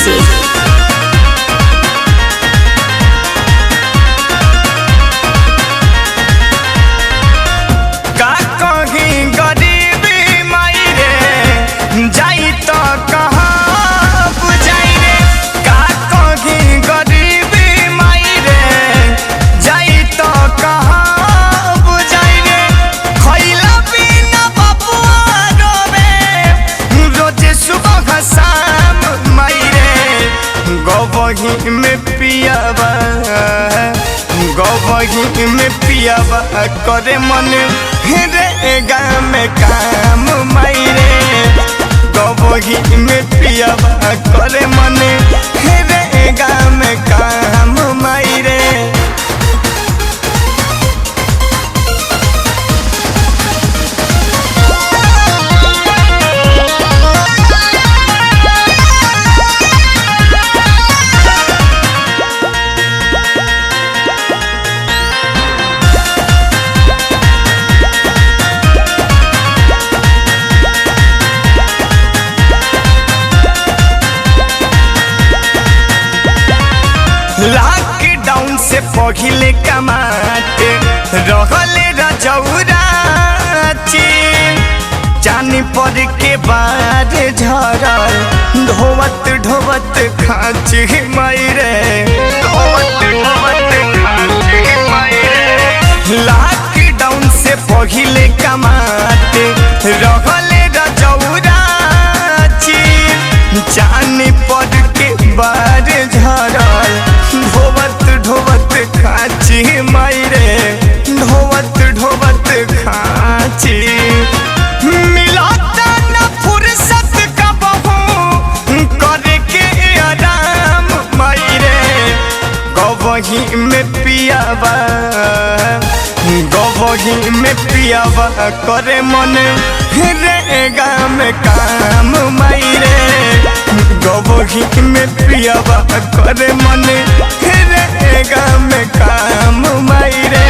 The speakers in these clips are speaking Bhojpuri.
Music। गवही में पियावा गवही में पियावा करे मन रे गाँव में काम मायरे। गवही में पियावा करे मन रे गाँव में काम मायरे। लॉकडाउन से पहिले कमाते रहले रजौराची जानी पर के बाद झरल ढोवत ढोवत खाची मायरे। लॉकडाउन से पहिले कमाते रहले रजौराची जानी पर के बाद झरल ढोवत ढोवत खाची मायरे। ढोवत ढोवत खाची मिलता न फुर्सत का बहू करे के आराम मायरे। गवही में पियावा गवही में पियावा करे मन रे गाँव में काम मायरे। गवही में पियावा करे मन रे गाँव में काम मायरे।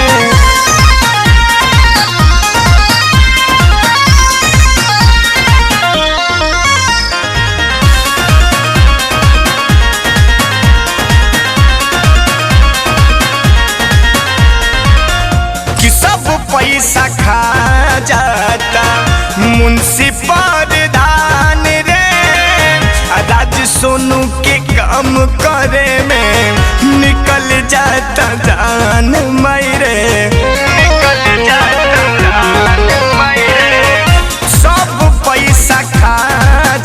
कि सब पैसा खा जाता मुंशी प्रधान रे। राज सोनू के काम करे में निकल जाता जान मायरे। निकल जाता जान मायरे। सब पैसा खा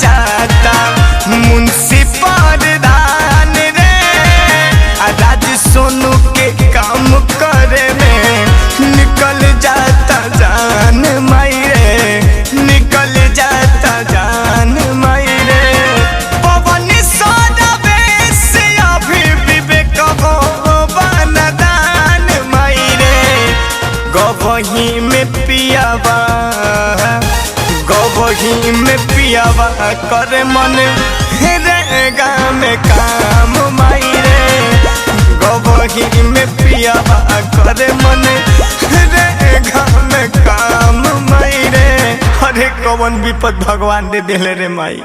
जाता मुंशी प्रधान रे। राज सोनू के काम करे में निकल जाता जान मायरे। निकल जाता जान मायरे। पवन सौरवे से अभी विवेक बनदान मायरे। गवही में पियावा गवही में पियावा करे मन रे गाँव में काम मायरे। गवही में पियावा करे मन रे गाँव में काम मायरे। अरे कवन विपद भगवान दे देले रे माई।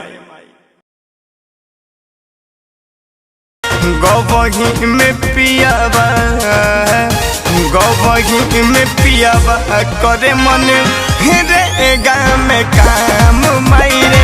गवही में पियावा गवही में पियावा करे मन रे गाँव में काम मायरे।